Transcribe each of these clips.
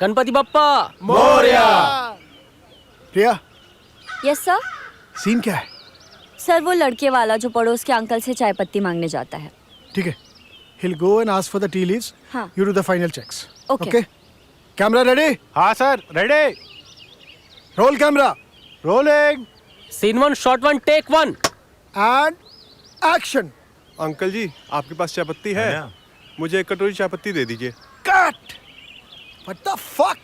गणपति बप्पा मोरया। प्रिया, yes sir. Scene क्या है? Sir वो लड़के वाला जो पड़ोस के अंकल से चाय पत्ती मांगने जाता है। ठीक है, he'll go and ask for the tea leaves. हाँ। You do the final checks. Okay. Camera ready? हाँ sir, ready. Roll camera. Rolling. Scene 1 shot 1 take 1। And action. Uncle ji, आपके पास चाय पत्ती है? मुझे एक कटोरी चाय पत्ती दे दीजिए। Cut. What the fuck?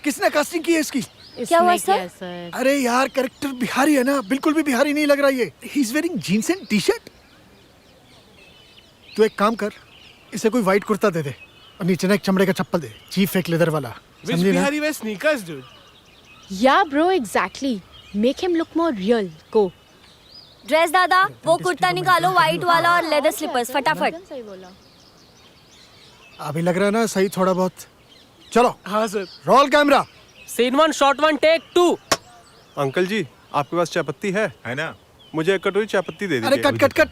किसने कास्टिंग की है इसकी? क्या हुआ सर? अरे यार, कैरेक्टर बिहारी है ना, बिल्कुल भी बिहारी नहीं लग रहा ये। He is wearing jeans and T shirt. तू एक काम कर, इसे कोई व्हाइट कुर्ता दे दे और नीचे ना एक चमड़े का चप्पल दे, चीफ एक लेदर वाला। समझी ना? Bihari wears sneakers, dude. Yeah, bro, exactly. Make him look more real. Go. Dress दादा, वो कुर्ता निकालो व्हाइट वाला और लेदर स्लीपर्स फटाफट। सही बोला। अभी लग रहा है ना सही थोड़ा बहुत। चलो। हाँ sir. Roll camera. Scene 1 shot 1 take 2। Uncle ji, आपके पास चाय पत्ती है ना? मुझे एक कटोरी चाय पत्ती दे अरे दीजिए। Cut cut cut.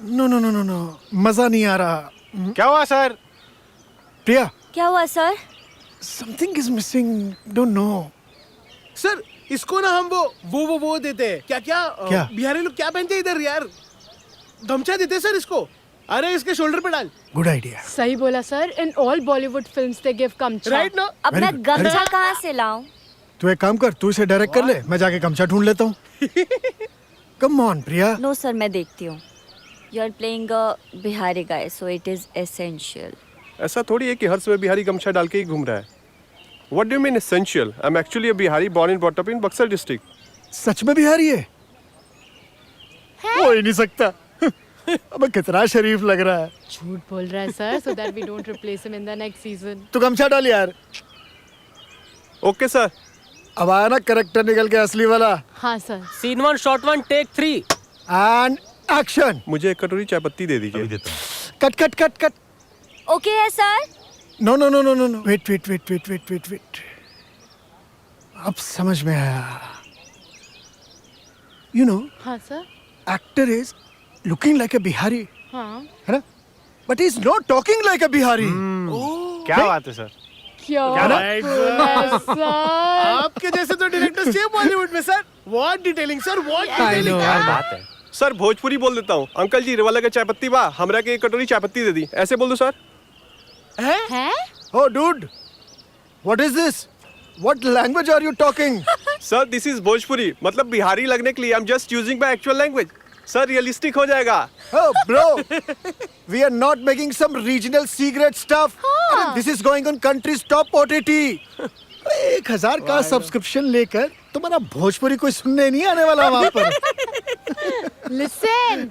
No no no no no, मजा नहीं आ रहा। क्या हुआ सर? प्रिया, क्या हुआ sir? Something is missing, don't know. Sir, इसको ना हम वो देते हैं। क्या क्या? बिहारी लोग क्या पहनते हैं इधर यार? गमछा देते हैं सर इसको। अरे इसके शोल्डर पे डाल। Good idea. सही बोला sir. In all Bollywood films they give गमछा। राइट ना? अब Very मैं good, गमछा very कहाँ से लाऊं? तू एक काम कर, तू इसे डायरेक्ट कर ले, मैं जाके गमछा ढूंढ लेता हूँ। Come on Priya. No sir, मैं देखती हूँ। You are playing a Bihari guy, so it is essential. ऐसा थोड़ी है कि हर समय बिहारी गमछा डाल के ही घूम रहा है। What do you mean essential? I'm actually a Bihari born and brought up in Buxar district. सच में बिहारी है? हो ही नहीं सकता। अब कितना शरीफ लग रहा है। झूठ बोल रहा है sir, so that we don't replace him in the next season. तू गमछा डाल यार। Okay sir. अब आया ना करेक्टर निकल के असली वाला। हाँ sir. Scene 1 shot 1 take 3। And action. मुझे एक कटोरी चाय पत्ती दे दीजिए। Cut cut cut cut. Okay है sir? No no no no no no, wait wait wait wait wait wait wait. अब समझ में आया। यू नो, हाँ sir. Actor is looking like a Bihari, हाँ। है ना? But is not talking like a Bihari. क्या बात है सर? क्या right, बोला सर? आपके जैसे तो डायरेक्टर चाहिए बॉलीवुड में sir. What detailing sir, what detailing. बात है। सर, भोजपुरी बोल देता हूँ। अंकल जी, रिवाला का चाय पत्ती बा, हमरा के एक कटोरी चाय पत्ती दे दी। ऐसे बोल दो सर। हैं? Oh dude, what is this? What language are you talking? Sir, this is Bhojpuri, मतलब बिहारी लगने के लिए I am just using my actual language. Sir, realistic हो जाएगा। Oh bro, we are not making some regional secret stuff. This is going on country's top OTT. 1000 का subscription लेकर तुम्हारा भोजपुरी कोई सुनने नहीं आने वाला वहाँ पर। Listen,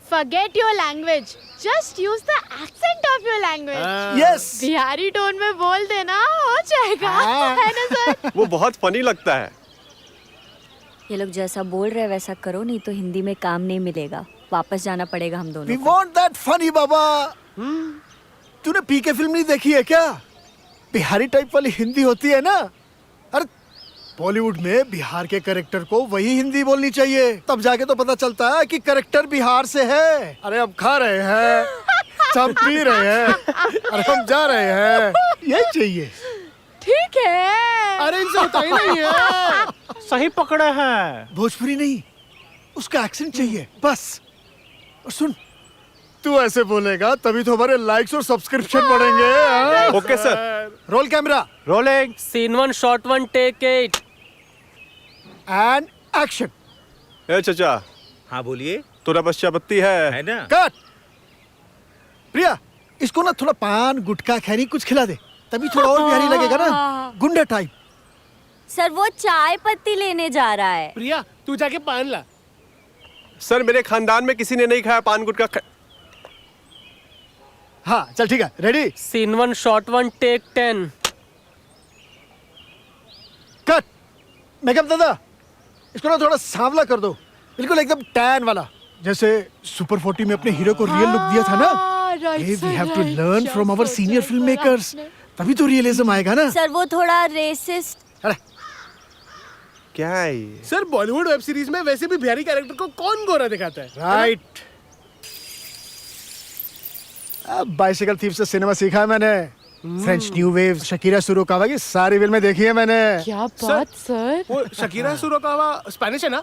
forget your language. Just use the accent of your language. Yes. Bihari tone में बोल देना, हो जाएगा। है ना सर? वो बहुत फनी लगता है। ये लोग जैसा बोल रहे हैं वैसा करो, नहीं तो हिंदी में काम नहीं मिलेगा। वापस जाना पड़ेगा हम We दोनों को। want that funny बाबा। तूने पीके फिल्म नहीं देखी है क्या? बिहारी टाइप वाली हिंदी होती है ना। अरे बॉलीवुड में बिहार के कैरेक्टर को वही हिंदी बोलनी चाहिए, तब जाके तो पता चलता है कि कैरेक्टर बिहार से है। अरे अब खा रहे हैं, सब पी रहे हैं, अरे हम जा रहे हैं, यही चाहिए। ठीक है। अरे इनसे होता ही नहीं है। सही पकड़े हैं। भोजपुरी नहीं, उसका एक्सेंट चाहिए बस। और सुन, तू ऐसे बोलेगा तभी तो हमारे लाइक्स और सब्सक्रिप्शन बढ़ेंगे। Okay sir. Roll camera. Rolling. Scene 1 shot 1 take 8। And action. ए चचा, हाँ बोलिए। तोरा पास चाय पत्ती है ना? कट। प्रिया, इसको ना थोड़ा पान गुटखा खैनी कुछ खिला दे, तभी थोड़ा और बिहारी लगेगा ना, गुंडा टाइप। सर वो चाय पत्ती लेने जा रहा है। प्रिया, तू जाके पान ला। सर, मेरे खानदान में किसी ने नहीं खाया पान गुटखा। हाँ चल ठीक है, ready. Scene 1 shot 1 take 10। Cut. Makeup दादा, इसको ना थोड़ा सांवला कर दो, बिल्कुल एकदम टैन वाला, जैसे सुपर 40 में अपने हीरो को रियल लुक दिया था ना। Right, we have to learn from our senior filmmakers, तभी तो रियलिज्म आएगा ना। सर वो थोड़ा रेसिस्ट। अरे क्या है ये? सर, बॉलीवुड वेब सीरीज में वैसे भी बिहारी कैरेक्टर को कौन गोरा दिखाता है? राइट। अब बाइसिकल थीफ से सिनेमा सीखा है मैंने। फ्रेंच न्यू वेव, शकीरा सुरोकावा की सारी फिल्में देखी है मैंने। क्या बात सर वो शकीरा सुरोकावा स्पेनिश है ना?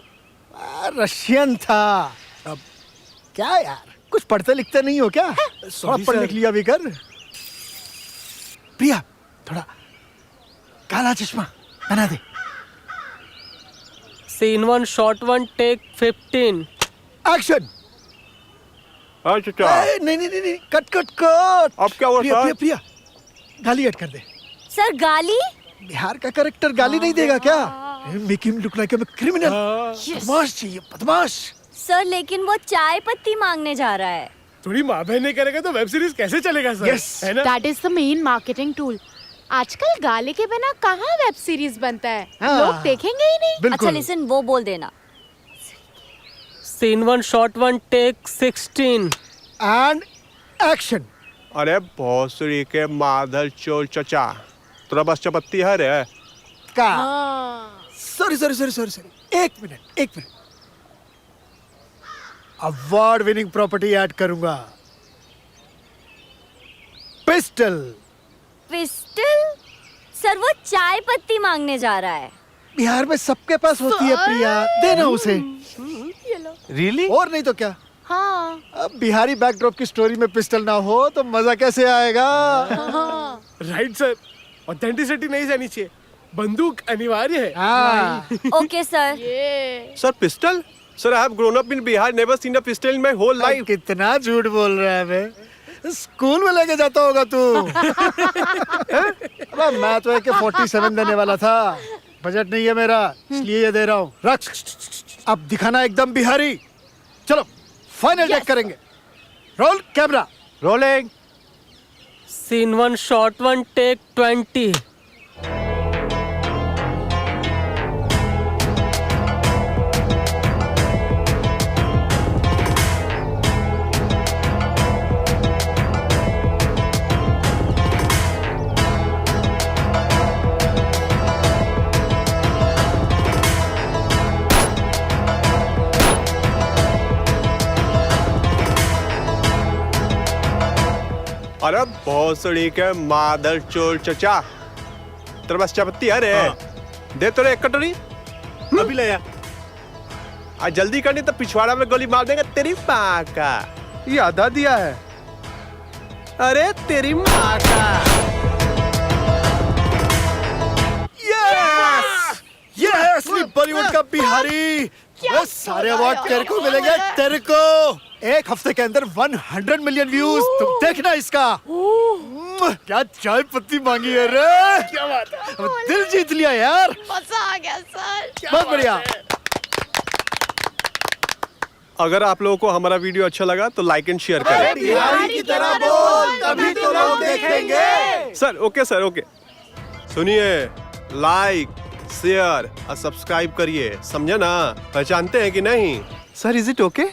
रशियन था। अब क्या यार, कुछ पढ़ते लिखते नहीं हो क्या? थोड़ा पढ़ सर। लिख लिया भी कर। प्रिया, थोड़ा काला चश्मा बना दे। Scene 1, shot 1, take 15. एक्शन। अच्छा नहीं नहीं नहीं, कट कट कट। अब क्या हुआ प्रिया, सर? प्रिया प्रिया, गाली ऐड कर दे। सर गाली? बिहार का करेक्टर गाली नहीं देगा क्या? Make him look like a criminal. बदमाश चाहिए, बदमाश। सर लेकिन वो चाय पत्ती मांगने जा रहा है। थोड़ी माँ बहन नहीं करेगा तो वेब सीरीज कैसे चलेगा सर? Yes. है ना? That is the main marketing tool. आजकल गाली के बिना कहाँ वेब सीरीज बनता है? हाँ। लोग देखेंगे ही नहीं। अच्छा बिल्कुल। लिसन, वो बोल देना। Scene 1, shot 1, take 16. And action. अरे भोसड़ी के माधर चोर चचा, तेरा बस चपत्ती है रे? का हाँ। Sorry sorry sorry sorry sorry, एक minute. Award winning property add करूंगा। पिस्टल। पिस्टल? सर वो चाय पत्ती मांगने जा रहा है। बिहार में सबके पास होती है प्रिया, देना उसे। ये लो। रियली? और नहीं तो क्या? हाँ। अब बिहारी बैकड्रॉप की स्टोरी में पिस्टल ना हो तो मजा कैसे आएगा? हाँ। राइट सर, ऑथेंटिसिटी नहीं जानी चाहिए, बंदूक अनिवार्य है। हाँ। Okay sir. ये sir pistol? Sir I have grown up in Bihar, never seen a pistol in my whole life. कितना झूठ बोल रहा है बे? स्कूल में लेके जाता होगा तू। अबे मैं तो AK-47 देने वाला था, बजट नहीं है मेरा, इसलिए ये दे रहा हूँ। रख, अब दिखाना एकदम बिहारी। चलो फाइनल टेक करेंगे। Role camera. Rolling. Scene 1, shot 1, take 20. अरे भोसड़ी के माधर चोर चचा, तेरे बस चपत्ती है रे? दे तेरे एक कटोरी। अभी ले आ। आज जल्दी करनी तो पिछवाड़ा में गोली मार देगा तेरी माँ का। ये आधा दिया है। अरे तेरी माँ का। यस, ये है असली बॉलीवुड का बिहारी। वो सारे अवार्ड तेरे को मिलेंगे, तेरे को। एक हफ्ते के अंदर 100 मिलियन व्यूज। तुम देखना इसका। क्या चाय पत्ती मांगी है रे? क्या बात है? अब दिल जीत लिया यार। मजा आ गया सर। बहुत बढ़िया। अगर आप लोगों को हमारा वीडियो अच्छा लगा तो लाइक एंड शेयर करें। बिहारी की तरह बोल, तभी तो लोग देखेंगे। Sir okay. सुनिए, लाइक शेयर और सब्सक्राइब करिए, समझे ना? पहचानते हैं कि नहीं? Sir is it okay?